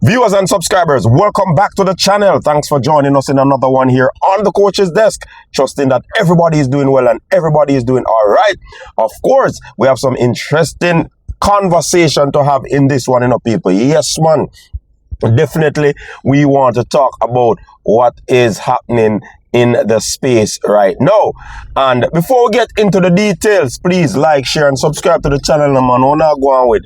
Viewers and subscribers, welcome back to the channel. Thanks for joining us in another one here on the coach's desk. Trusting that everybody is doing well and everybody is doing all right. Of course, we have some interesting conversation to have in this one, people. Yes, man. Definitely, we want to talk about what is happening in the space right now. And before we get into the details, please like, share, and subscribe to the channel, man. We're not going with.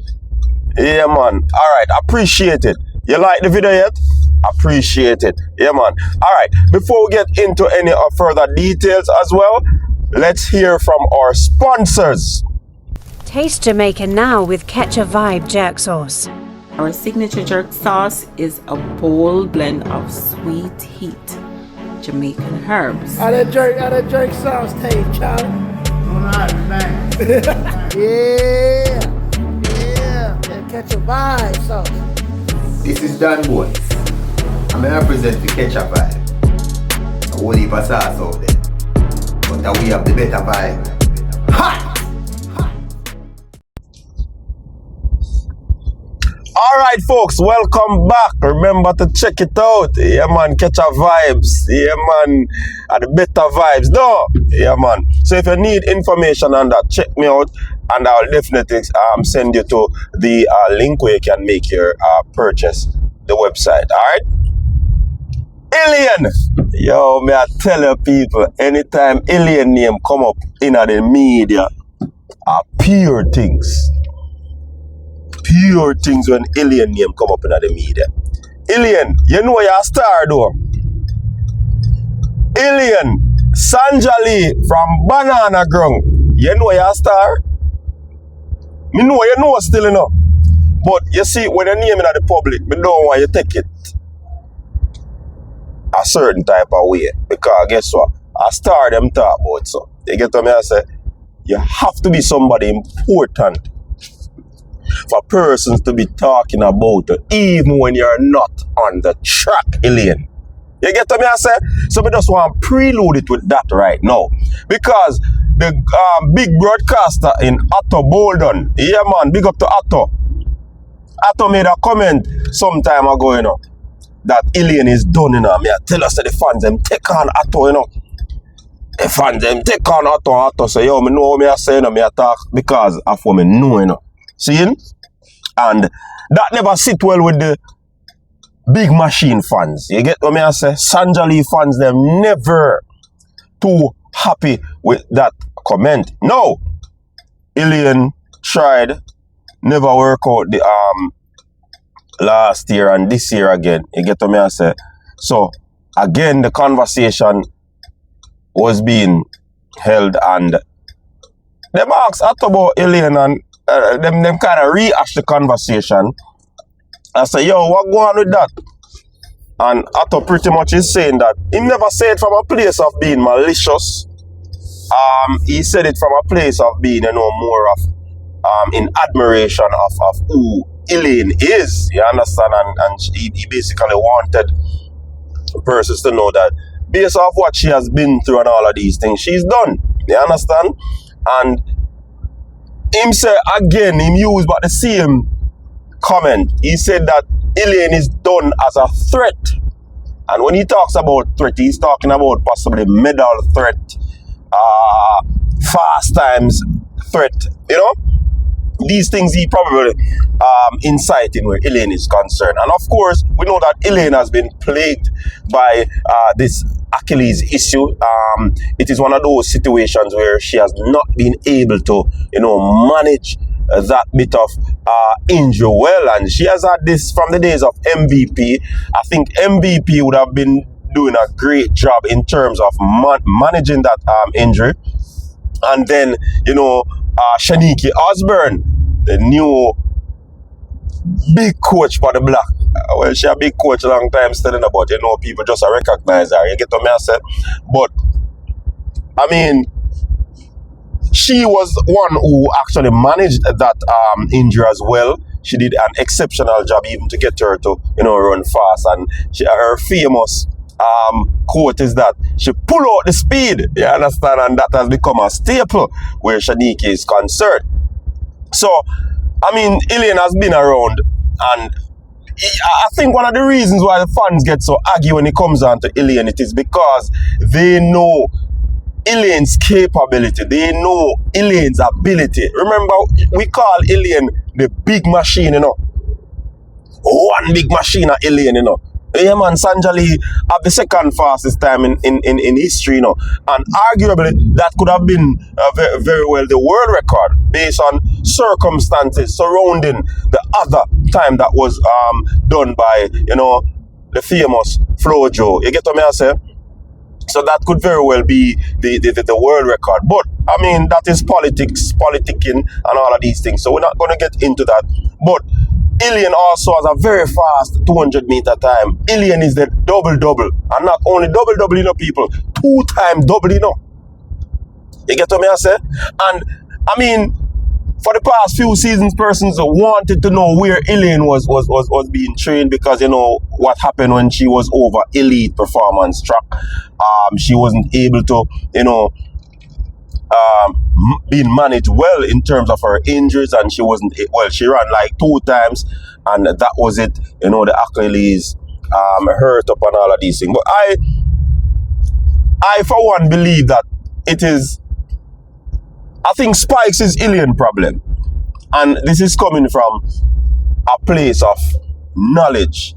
Yeah, man. All right. Appreciate it. You like the video yet? Appreciate it. Yeah, man. All right. Before we get into any further details as well, let's hear from our sponsors. Taste Jamaican now with Ketchup Vibe jerk sauce. Our signature jerk sauce is a bold blend of sweet heat Jamaican herbs. How that jerk sauce taste, Charlie? Alright, man. Yeah. That Ketchup Vibe sauce. This is Dan Bones. I'm going to represent the Ketchup Vibe. A whole heap of sauce out there. But we have the better vibe. Ha! Alright, folks, welcome back. Remember to check it out. Yeah, man, Ketchup Vibes. Yeah, man, the better vibes. No, yeah, man. So if you need information on that, check me out. And I'll definitely send you to the link where you can make your purchase, the website. Alright? Elaine! Yo, may I tell you people, anytime Elaine name come up in the media, are pure things. Pure things when Elaine name come up in the media. Elaine, you know you're a star though. Elaine, Sanjali from Banana Grung, you know you're a star? Me know you know still enough. But you see, when you name it at the public, me don't want you take it a certain type of way. Because guess what? A star them talk about so. You get what me I say? You have to be somebody important for persons to be talking about it, even when you're not on the track, Elaine. You get what me I say? So we just want to prelude it with that right now. Because the big broadcaster in Atto Bolden, yeah man, big up to Atto. Atto made a comment some time ago, that Elaine is done, Me I tell us that the fans them take on Atto, The fans them take on Atto say, yo, me know what me I say, me I talk because of what me know, See? And that never sit well with the big machine fans. You get what me I say? Sanjali fans, them never too happy with that comment. No. Elaine tried, never work out the last year and this year again. You get what me I say? So again the conversation was being held and them asked about Elaine and them kind of rehash the conversation. I say, yo, what go on with that? And Atto pretty much is saying that he never said it from a place of being malicious. He said it from a place of being, more of in admiration of who Elaine is. You understand? And he basically wanted persons to know that based off what she has been through and all of these things, she's done. You understand? And him say again, him use but the same comment. He said that Elaine is done as a threat. And when he talks about threat, he's talking about possibly medal threat, fast times threat, These things he probably inciting where Elaine is concerned. And of course, we know that Elaine has been plagued by this Achilles issue. It is one of those situations where she has not been able to, manage that bit of injury well. And she has had this from the days of MVP. I think MVP would have been doing a great job in terms of managing that injury. And then, Shaniki Osborne, the new big coach for the Black. Well, she a big coach a long time studying about, people just recognize her. You get what I say? But, I mean, she was one who actually managed that injury as well. She did an exceptional job even to get her to, run fast. And her famous quote is that she pull out the speed. You understand? And that has become a staple where Shaniki is concerned. So, I mean, Elaine has been around and I think one of the reasons why the fans get so aggy when it comes down to Elaine, it is because they know Elaine's capability. They know Elaine's ability. Remember, we call Elaine the big machine, you know. One big machine at Elaine, you know. Yeah, man, Sanjali have the second fastest time in history, you know. And arguably, that could have been very, very well the world record based on circumstances surrounding the other time that was done by, you know, the famous Flojo. You get what I say? So that could very well be the world record. But, I mean, that is politics, politicking, and all of these things. So we're not going to get into that. But Elaine also has a very fast 200-meter time. Elaine is the double-double. And not only double-double, you know, people. 2-time double, you know. You get what I say? And, I mean, for the past few seasons, persons wanted to know where Elaine was being trained because, you know, what happened when she was over elite performance track. She wasn't able to, you know, being managed well in terms of her injuries, and she wasn't, well, she ran like 2 times, and that was it, you know, the Achilles hurt up and all of these things. But I for one believe that it is, I think Spikes is Elaine problem, and this is coming from a place of knowledge.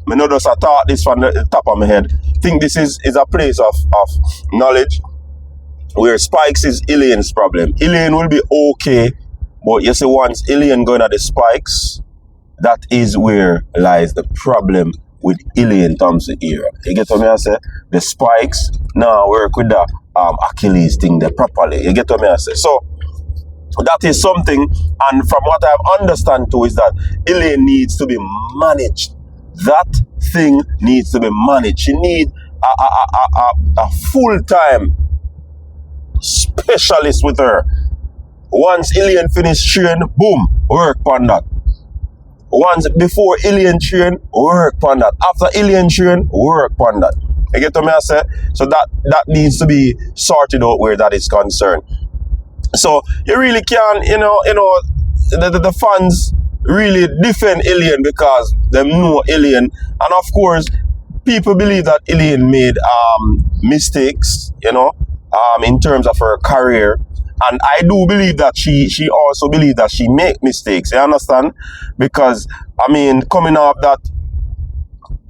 I know just I thought this from the top of my head. I think this is a place of knowledge where Spikes is Elaine's problem. Elaine will be okay, but you see, once Elaine going at the Spikes, that is where lies the problem with Elaine Thompson era. You get what I say? The Spikes now work with the Achilles thing there properly. You get what I say? So that is something, and from what I understand too, is that Elaine needs to be managed. That thing needs to be managed. She needs a full-time specialist with her. Once Elaine finish train, boom, work on that. Once before Elaine train, work on that. After Elaine train, work on that. You get what I say? So that needs to be sorted out where that is concerned. So you really can, the fans really defend Elaine because they know Elaine, and of course people believe that Elaine made mistakes, in terms of her career. And I do believe that she also believes that she make mistakes, you understand? Because, coming off that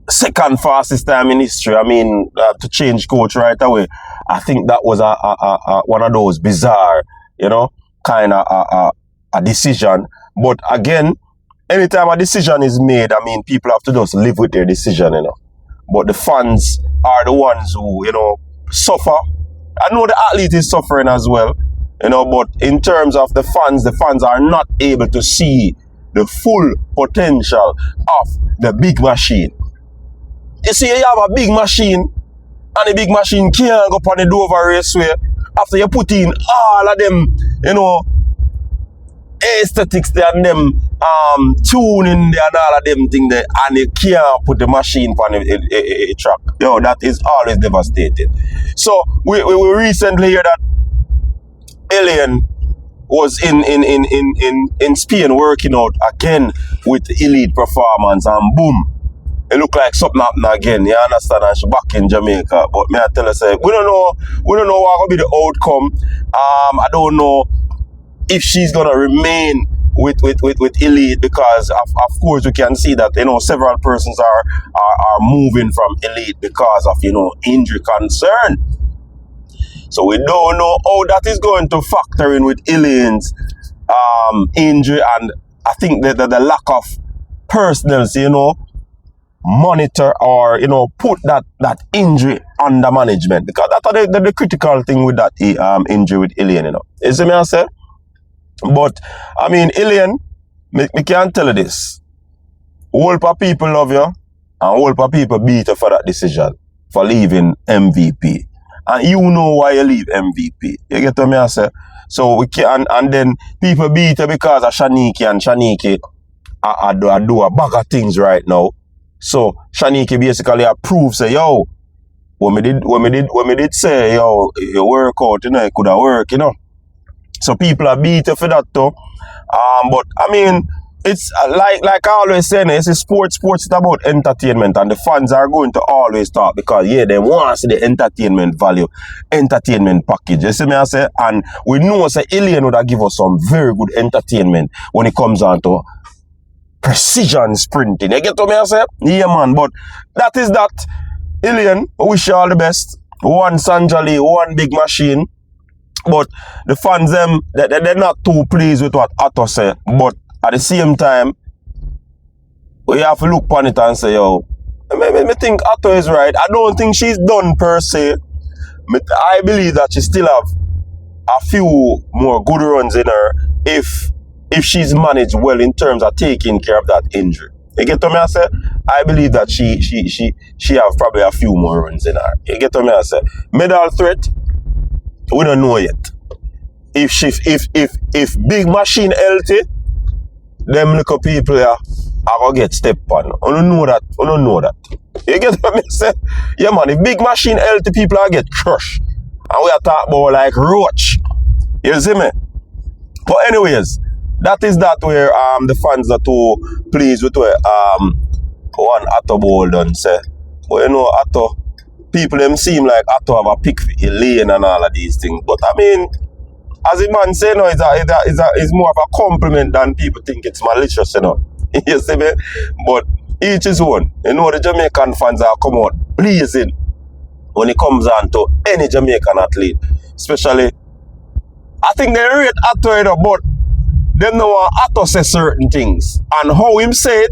second fastest time in history, to change coach right away, I think that was a one of those bizarre, kind of a decision. But again, anytime a decision is made, people have to just live with their decision, But the fans are the ones who, suffer. I know the athlete is suffering as well, but in terms of the fans are not able to see the full potential of the big machine. You see, you have a big machine, and the big machine can't go on the Dover Raceway after you put in all of them, aesthetics there and them tuning there and all of them things there, and you can't put the machine on a track. That is always devastating. So we recently hear that Elaine was in Spain working out again with elite performance, and boom, it looked like something happened again. You understand? And she back in Jamaica. But me I tell her, say, we don't know what will be the outcome. I don't know if she's gonna remain with elite, because of course we can see that several persons are moving from elite because of injury concern. So we don't know how that is going to factor in with Elaine's injury, and I think that the lack of personnel, monitor or put that injury under management, because that's the critical thing with that injury with Elaine. You see me I say? But Elaine, me can tell you this: whole of people love you, and whole of people beat you for that decision for leaving MVP. And you know why you leave MVP. You get what I say? So we can, and then people beat you because of Shaniki, and Shaniki I do a bag of things right now. So Shaniki basically approves, say, yo, when we did say, yo, your workout, it could have worked, So people are beat you for that too. But it's like I always say, it's a sports is about entertainment, and the fans are going to always talk because they want to see the entertainment value, entertainment package. You see me I say? And we know say Elaine would have give us some very good entertainment when it comes on to precision sprinting. You get what me I say? Yeah man, but that is that. Elaine, we wish you all the best. One Sanjali, one big machine. But the fans they're not too pleased with what Athlos say. But at the same time, we have to look upon it and say, yo, I think Athlos is right. I don't think she's done per se. I believe that she still have a few more good runs in her if she's managed well in terms of taking care of that injury. You get what me I say? I believe that she have probably a few more runs in her. You get what me I say? Medal threat, we don't know yet. If big machine healthy, them little people here are gonna get stepped on. I don't know that. You get what me say? Yeah man, if big machine healthy, people are get crushed. And we are talking about like roach. You see me? But anyways, that is that where the fans are too pleased with where one Athlos ball done say. But you know Athlos, people them seem like Athlos have a pick for Elaine and all of these things. But I mean, as the man say, it's more of a compliment than people think it's malicious, you know. You see me? But each his own. You know, the Jamaican fans are come out blazing when it comes on to any Jamaican athlete. Especially, I think they rate Athlos, you know, but they know Athlos say certain things. And how him say it,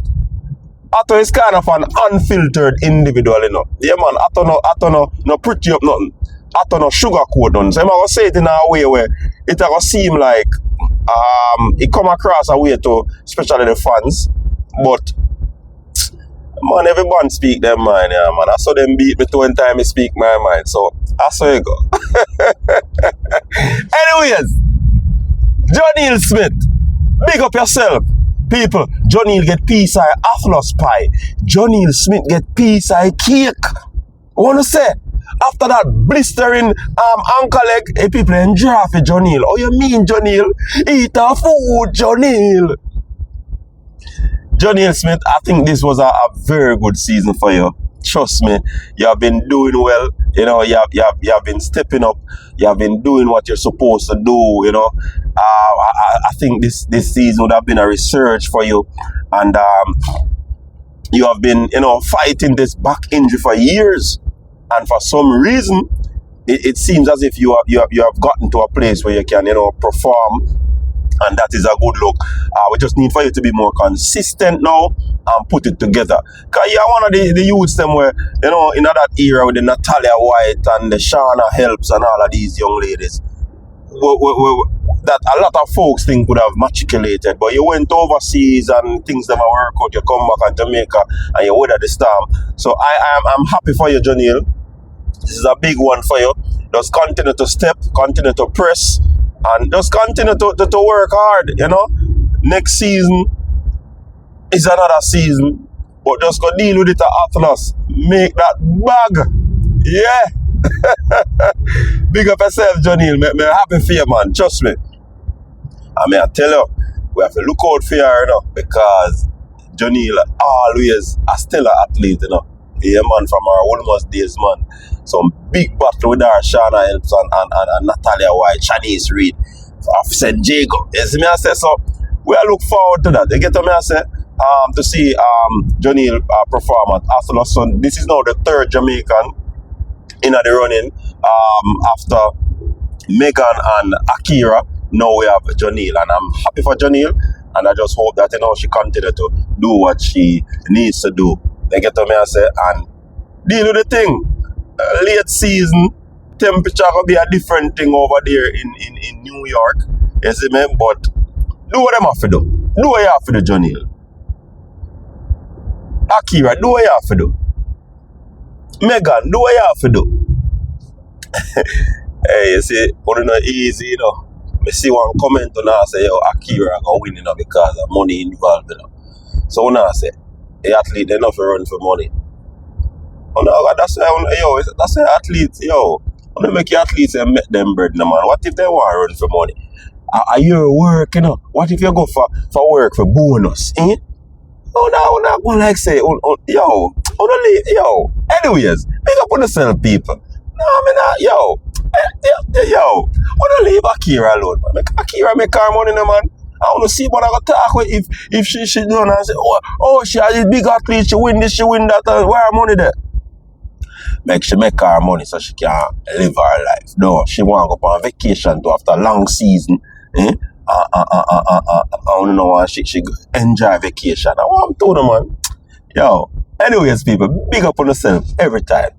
Athlos is kind of an unfiltered individual, you know. Yeah, man, Athlos no pretty up nothing. Athlos no sugarcoat none. So I'm going to say it in a way where it going to seem like it come across a way to, especially the fans. But, man, everyone speak their mind, yeah, man. I saw them beat me 2 times, I speak my mind. So, I saw you go. Anyways, Jonielle Smith, big up yourself. People, Jonielle get peace eye Athlos pie. Jonielle Smith get peace eye cake. I want to say, after that blistering ankle leg, people enjoy for Jonielle. Oh, you mean Jonielle? Eat a food, Jonielle. Jonielle Smith, I think this was a very good season for you. Trust me, you have been doing well. You know, you have been stepping up. You have been doing what you're supposed to do. You know, I think this season would have been a resurge for you, and you have been, you know, fighting this back injury for years, and for some reason, it seems as if you have gotten to a place where you can, you know, perform. And that is a good look. We just need for you to be more consistent now and put it together. Because you're one of the youths them where, you know, in that era with the Natalia White and the Shauna Helps and all of these young ladies, that a lot of folks think would have matriculated. But you went overseas and things never work out. You come back to Jamaica and you weather the storm. So I'm happy for you, Jonielle. This is a big one for you. Just continue to step, continue to press. And just continue to work hard, you know. Next season is another season. But just go deal with it at Athlos. Make that bag. Yeah. Big up yourself, Jonielle. Me happy for you, man. Trust me. I mean, I tell you, we have to look out for her, you know. Because Jonielle always a stellar athlete, you know. Yeah, man, from our almost days, man. Some big battle with our Shauna Helps and Natalia White, Shanice Reed of St. Jacob. You see me I say? So we look forward to that. You get what me I say? To see Jonielle perform at Athlos. So this is now the 3rd Jamaican in the running. After Megan and Akira, now we have Jonielle. And I'm happy for Jonielle. And I just hope that, you know, she continue to do what she needs to do. You get what me I say? And deal with the thing. Late season, temperature will be a different thing over there in New York. You see me? But do what them have to do. Do what you have to do, Jonielle. Akira, do what you have to do. Megan, do what you have to do. Hey, you see, it's not easy, you know. I see one comment on her say, yo, Akira going to win, you know, because of money involved, you know. So when I say, the athlete, they not run for money. Oh no, that's why athletes, yo, when they make your athletes and make them bread, no man. What if they want to run for money? your work, you know. What if you go for work for bonus, eh? Oh, no, go like say, yo, Anyways, big up on yourself, people. No, I mean, yo, don't leave Akira alone, man. Make Akira make her money, no, man. I want to see what I got to talk with if she done and say, she has this big athlete, she win this, she win that, where her money there? She make her money so she can live her life. No, she want to go on vacation too after a long season. Eh? I don't know, she enjoy vacation. I want to know, man. Yo, anyways, people, big up on yourself every time.